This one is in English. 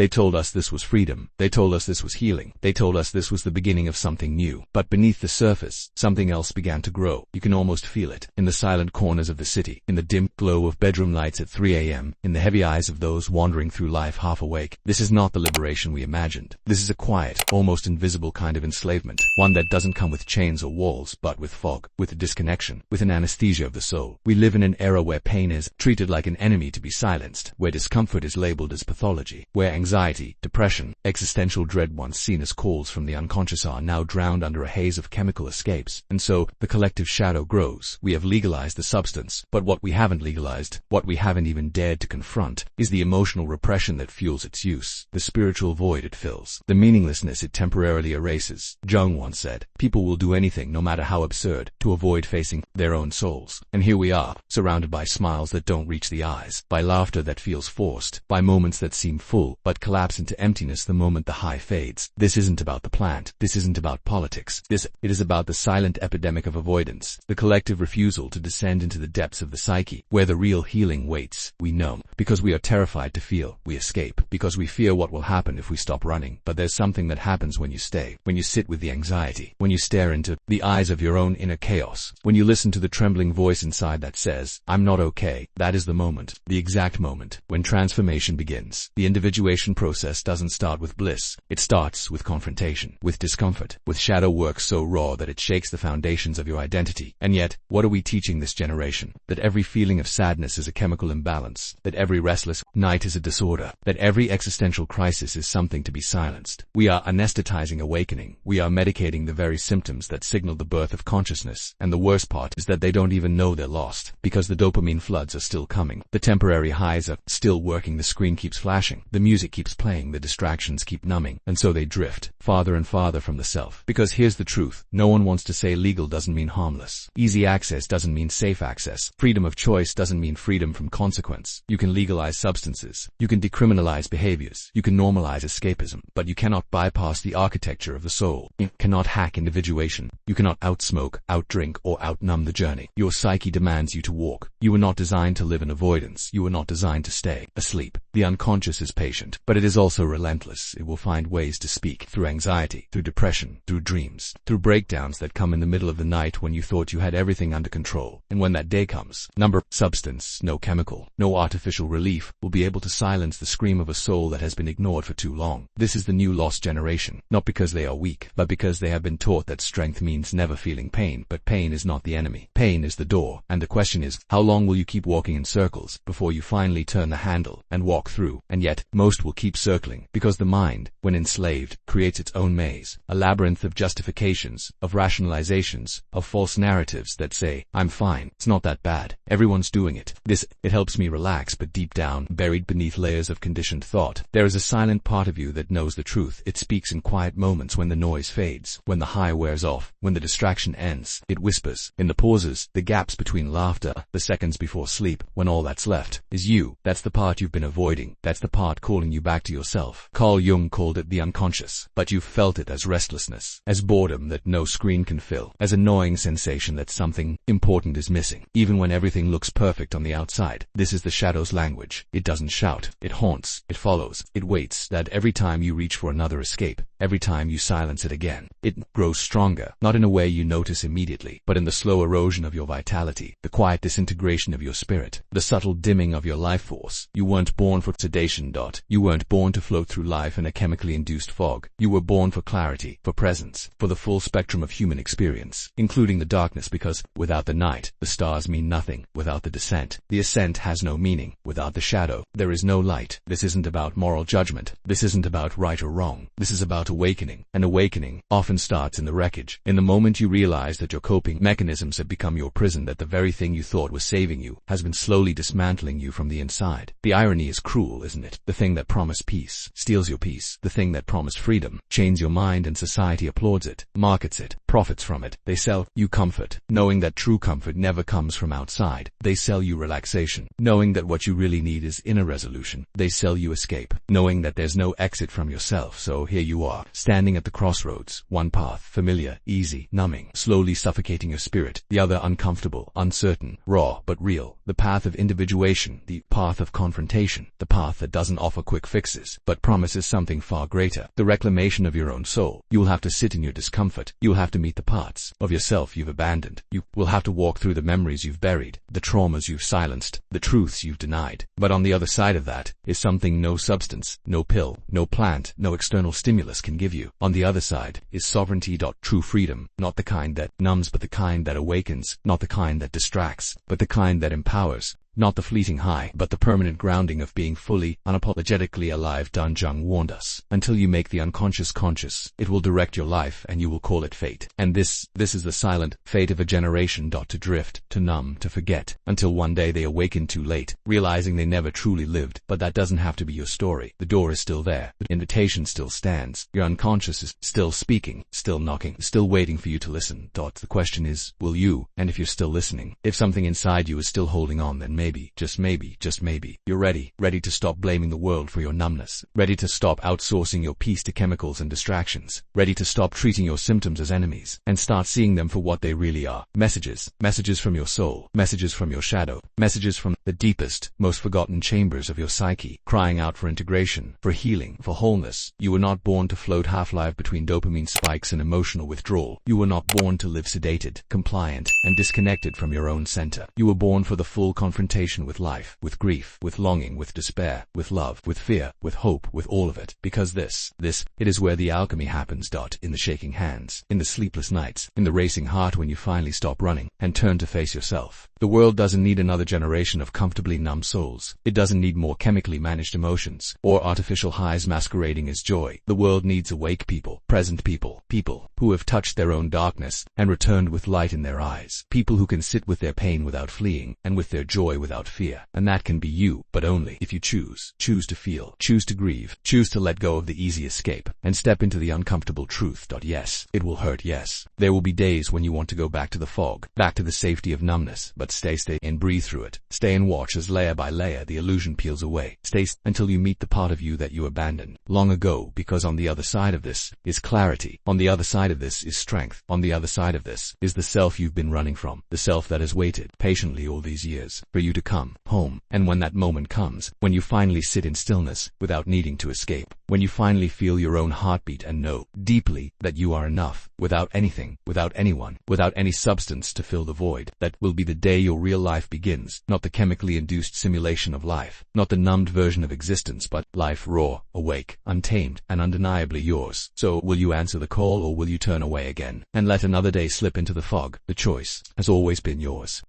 They told us this was freedom. They told us this was healing. They told us this was the beginning of something new. But beneath the surface, something else began to grow. You can almost feel it. In the silent corners of the city, in the dim glow of bedroom lights at 3 a.m., in the heavy eyes of those wandering through life half awake. This is not the liberation we imagined. This is a quiet, almost invisible kind of enslavement. One that doesn't come with chains or walls, but with fog, with disconnection, with an anesthesia of the soul. We live in an era where pain is treated like an enemy to be silenced, where discomfort is labeled as pathology, where anxiety, depression, existential dread once seen as calls from the unconscious are now drowned under a haze of chemical escapes. And so, the collective shadow grows. We have legalized the substance, but what we haven't legalized, what we haven't even dared to confront, is the emotional repression that fuels its use, the spiritual void it fills, the meaninglessness it temporarily erases. Jung once said, people will do anything, no matter how absurd, to avoid facing their own souls. And here we are, surrounded by smiles that don't reach the eyes, by laughter that feels forced, by moments that seem full, but collapse into emptiness the moment the high fades. This isn't about the plant. This isn't about politics. It is about the silent epidemic of avoidance, the collective refusal to descend into the depths of the psyche, where the real healing waits. We numb, because we are terrified to feel. We escape, because we fear what will happen if we stop running. But there's something that happens when you stay, when you sit with the anxiety, when you stare into the eyes of your own inner chaos, when you listen to the trembling voice inside that says, I'm not okay. That is the moment, the exact moment, when transformation begins. The individuation process doesn't start with bliss. It starts with confrontation, with discomfort, with shadow work so raw that it shakes the foundations of your identity. And yet, what are we teaching this generation? That every feeling of sadness is a chemical imbalance, that every restless night is a disorder, that every existential crisis is something to be silenced. We are anesthetizing awakening. We are medicating the very symptoms that signal the birth of consciousness. And the worst part is that they don't even know they're lost, because the dopamine floods are still coming. The temporary highs are still working. The screen keeps flashing. The music keeps playing. The distractions keep numbing. And so they drift farther and farther from the self. Because here's the truth. No one wants to say legal doesn't mean harmless. Easy access doesn't mean safe access. Freedom of choice doesn't mean freedom from consequence. You can legalize substances. You can decriminalize behaviors. You can normalize escapism. But you cannot bypass the architecture of the soul. You cannot hack individuation. You cannot outsmoke, outdrink, or outnumb the journey. Your psyche demands you to walk. You were not designed to live in avoidance. You were not designed to stay asleep. The unconscious is patient, but it is also relentless. It will find ways to speak through anxiety, through depression, through dreams, through breakdowns that come in the middle of the night when you thought you had everything under control. And when that day comes, substance, no chemical, no artificial relief, will be able to silence the scream of a soul that has been ignored for too long. This is the new lost generation, not because they are weak, but because they have been taught that strength means never feeling pain. But pain is not the enemy. Pain is the door. And the question is, how long will you keep walking in circles before you finally turn the handle and walk through? And yet, most will keep circling, because the mind, when enslaved, creates its own maze, a labyrinth of justifications, of rationalizations, of false narratives that say, I'm fine, it's not that bad, everyone's doing it. It helps me relax, but deep down, buried beneath layers of conditioned thought, there is a silent part of you that knows the truth. It speaks in quiet moments when the noise fades, when the high wears off, when the distraction ends. It whispers, in the pauses, the gaps between laughter, the seconds before sleep, when all that's left is you. That's the part you've been avoiding. That's the part calling you back to yourself. Carl Jung called it the unconscious, but you've felt it as restlessness, as boredom that no screen can fill, as annoying sensation that something important is missing, even when everything looks perfect on the outside. This is the shadow's language. It doesn't shout. It haunts. It follows. It waits. That every time you reach for another escape, every time you silence it again, it grows stronger, not in a way you notice immediately, but in the slow erosion of your vitality, the quiet disintegration of your spirit, the subtle dimming of your life force. You weren't born for sedation. You weren't born to float through life in a chemically induced fog. You were born for clarity, for presence, for the full spectrum of human experience, including the darkness, because without the night, the stars mean nothing. Without the descent, the ascent has no meaning. Without the shadow, there is no light. This isn't about moral judgment. This isn't about right or wrong. This is about awakening. And awakening often starts in the wreckage, in the moment you realize that your coping mechanisms have become your prison, that the very thing you thought was saving you has been slowly dismantling you from the inside. The irony is cruel, isn't it? The thing that promised peace steals your peace. The thing that promised freedom chains your mind, and society applauds it, markets it, profits from it. They sell you comfort, knowing that true comfort never comes from outside. They sell you relaxation, knowing that what you really need is inner resolution. They sell you escape, knowing that there's no exit from yourself. So here you are, standing at the crossroads. One path, familiar, easy, numbing, slowly suffocating your spirit. The other uncomfortable, uncertain, raw, but real. The path of individuation, the path of confrontation, the path that doesn't offer quick fixes, but promises something far greater, the reclamation of your own soul. You will have to sit in your discomfort. You will have to meet the parts of yourself you've abandoned. You will have to walk through the memories you've buried, the traumas you've silenced, the truths you've denied. But on the other side of that is something no substance, no pill, no plant, no external stimulus can give you. On the other side is sovereignty. True freedom, not the kind that numbs but the kind that awakens, not the kind that distracts, but the kind that empowers. Not the fleeting high, but the permanent grounding of being fully, unapologetically alive. Dan Jung warned us. Until you make the unconscious conscious, it will direct your life and you will call it fate. And this is the silent fate of a generation. To drift, to numb, to forget, until one day they awaken too late, realizing they never truly lived. But that doesn't have to be your story. The door is still there. The invitation still stands. Your unconscious is still speaking, still knocking, still waiting for you to listen. The question is, will you? And if you're still listening, if something inside you is still holding on, then maybe, just maybe, you're ready to stop blaming the world for your numbness, ready to stop outsourcing your peace to chemicals and distractions, ready to stop treating your symptoms as enemies, and start seeing them for what they really are. Messages from your soul, messages from your shadow, messages from the deepest, most forgotten chambers of your psyche, crying out for integration, for healing, for wholeness. You were not born to float half-life between dopamine spikes and emotional withdrawal. You were not born to live sedated, compliant, and disconnected from your own center. You were born for the full confrontation with life, with grief, with longing, with despair, with love, with fear, with hope, with all of it. Because it is where the alchemy happens. In the shaking hands, in the sleepless nights, in the racing heart when you finally stop running and turn to face yourself. The world doesn't need another generation of comfortably numb souls. It doesn't need more chemically managed emotions or artificial highs masquerading as joy. The world needs awake people, present people, people who have touched their own darkness and returned with light in their eyes, people who can sit with their pain without fleeing and with their joy without fear. And that can be you, but only if you choose to feel, choose to grieve, choose to let go of the easy escape and step into the uncomfortable truth. Yes, it will hurt. Yes, there will be days when you want to go back to the fog, back to the safety of numbness, but stay and breathe through it. Stay and watch as layer by layer the illusion peels away. Stay until you meet the part of you that you abandoned long ago, because on the other side of this is clarity. On the other side of this is strength. On the other side of this is the self you've been running from, the self that has waited patiently all these years for you to come home. And when that moment comes, when you finally sit in stillness without needing to escape, when you finally feel your own heartbeat and know deeply that you are enough, without anything, without anyone, without any substance to fill the void, that will be the day your real life begins. Not the chemically induced simulation of life, not the numbed version of existence, but life raw, awake, untamed, and undeniably yours. So will you answer the call, or will you turn away again and let another day slip into the fog? The choice has always been yours.